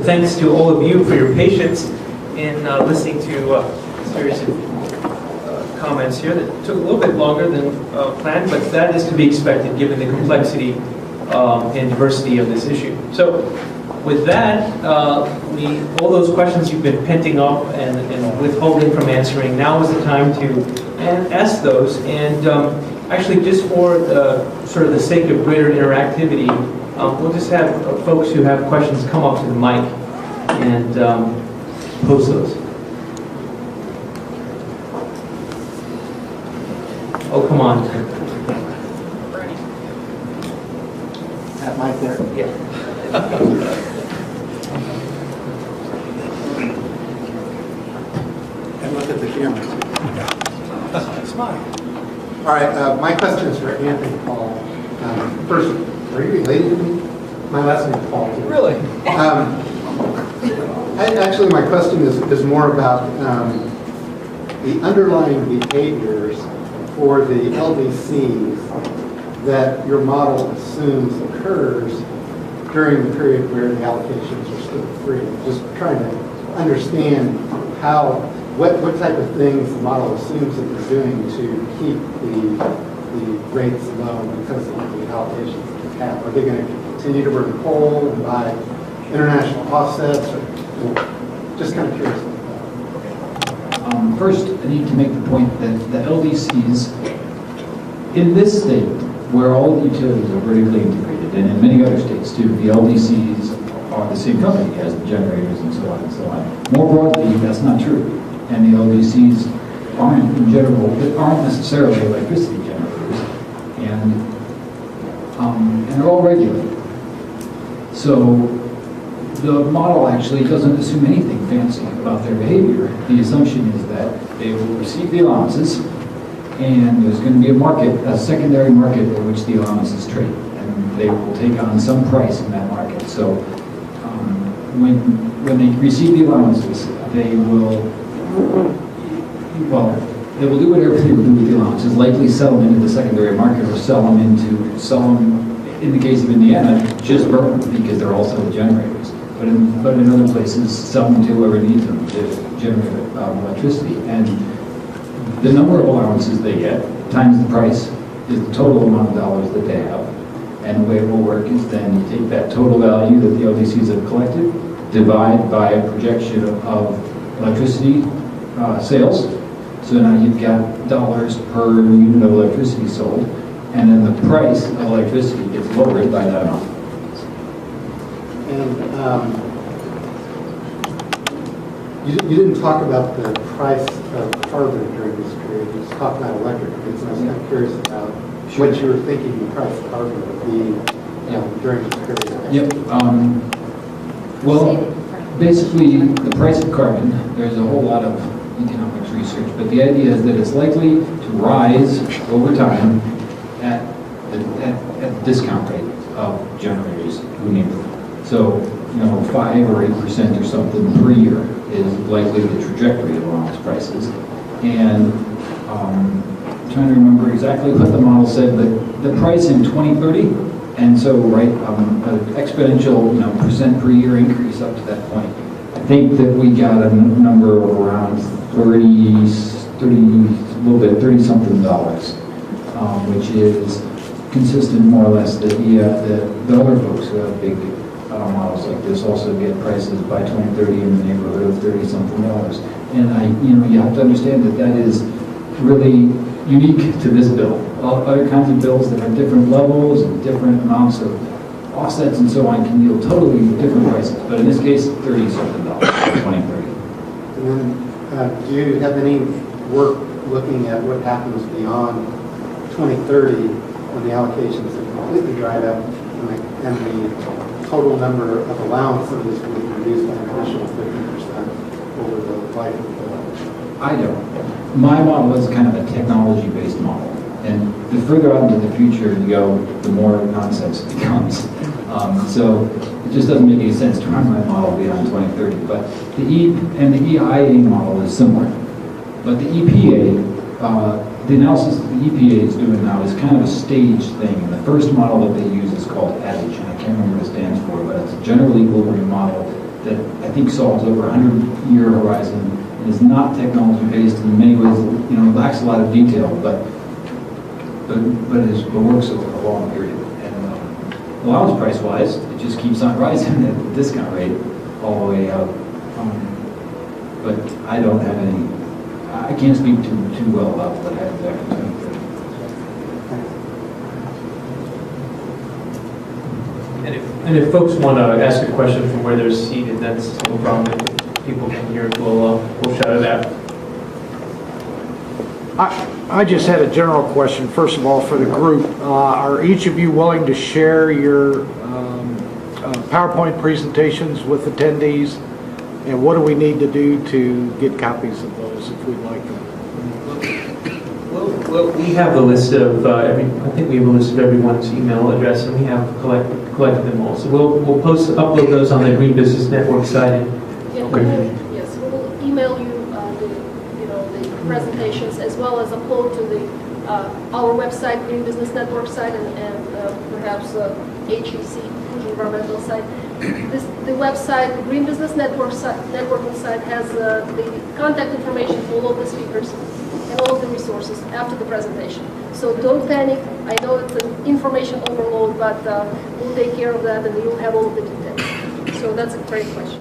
Thanks to all of you for your patience in listening to a series of comments here that took a little bit longer than planned, but that is to be expected given the complexity and diversity of this issue. So with that, all those questions you've been penting up and withholding from answering, now is the time to ask those. And actually, just for sort of the sake of greater interactivity, we'll just have folks who have questions come up to the mic and pose those. Oh, come on. That mic there? Yeah. And look at the camera. Smile. All right, my question is for Anthony Paul. First, are you related to me? My last name is Paul. Really? Actually, my question is more about the underlying behaviors for the LDCs that your model assumes occurs during the period where the allocations are still free. Just trying to understand what type of things the model assumes that they're doing to keep the rates low because of the allocations that they have. Are they going to continue to burn coal and buy international offsets? Or just kind of curious. First, I need to make the point that the LDCs in this state, where all the utilities are vertically integrated, and in many other states too, the LDCs are the same company as the generators and so on and so on. More broadly, that's not true. And the LDCs aren't, in general, aren't necessarily electricity generators, and they're all regulated. So the model actually doesn't assume anything fancy about their behavior. The assumption is that they will receive the allowances, and there's going to be a market, a secondary market in which the allowances trade, and they will take on some price in that market. So when they receive the allowances, they will do whatever they will do with the allowances, likely sell them into the secondary market or sell them, in the case of Indiana, just burn them because they're also the generators. But in other places, sell them to whoever needs them to generate electricity. And the number of allowances they get times the price is the total amount of dollars that they have. And the way it will work is then you take that total value that the LDCs have collected, divide by a projection of electricity sales. So now you've got dollars per unit of electricity sold, and then the price of electricity gets lowered by that amount. And you didn't talk about the price of carbon during this period. You just talked about electric rates, and I was kind of curious about what you were thinking the price of carbon would be during this period. Yep. Well, basically, the price of carbon, there's a whole lot of economics research, but the idea is that it's likely to rise over time at the discount rate of generators who need them. So, 5 or 8% or something per year is likely the trajectory of allowance prices. And I'm trying to remember exactly what the model said, but the price in 2030, and so an exponential percent per year increase up to that point. I think that we got a number of around 30 something dollars, which is consistent more or less that the other folks who have big models like this also get prices by 2030 in the neighborhood of 30 something dollars. And you have to understand that is really unique to this bill. Other kinds of bills that have different levels and different amounts of offsets and so on can yield totally different prices. But in this case, 30 something dollars by 2030. And then, do you have any work looking at what happens beyond 2030 when the allocations have completely dried up and the total number of allowances will be reduced by an additional 50% over the life of the bill? I don't. My model is kind of a technology-based model. And the further out into the future you go, the more nonsense it becomes. So it just doesn't make any sense to run my model beyond 2030. But the EIA model is similar. But the EPA, the analysis that the EPA is doing now is kind of a staged thing. And the first model that they use is called ADAGE, and I can't remember what it stands for, but it's a general equilibrium model that I think solves over a 100-year horizon and is not technology-based in many ways, lacks a lot of detail, but works over a long period. And allowance price-wise, it just keeps on rising at the discount rate all the way up. But I don't have any, I can't speak too well about what I have there. And if folks want to ask a question from where they're seated, that's no problem. If people can hear it, we'll shout it out. I just had a general question, first of all, for the group. Are each of you willing to share your PowerPoint presentations with attendees? And what do we need to do to get copies of those if we'd like them? Well, we have a list of I think we have a list of everyone's email address, and we have collected them all. So we'll upload those on the Green Business Network site. Okay. Yes, we will email you the presentations as well as upload to the our website, Green Business Network site, and perhaps HEC, environmental site. The website, the Green Business Networking site, has the contact information for all of the speakers and all of the resources after the presentation. So don't panic. I know it's an information overload, but we'll take care of that and you'll have all of the details. So that's a great question.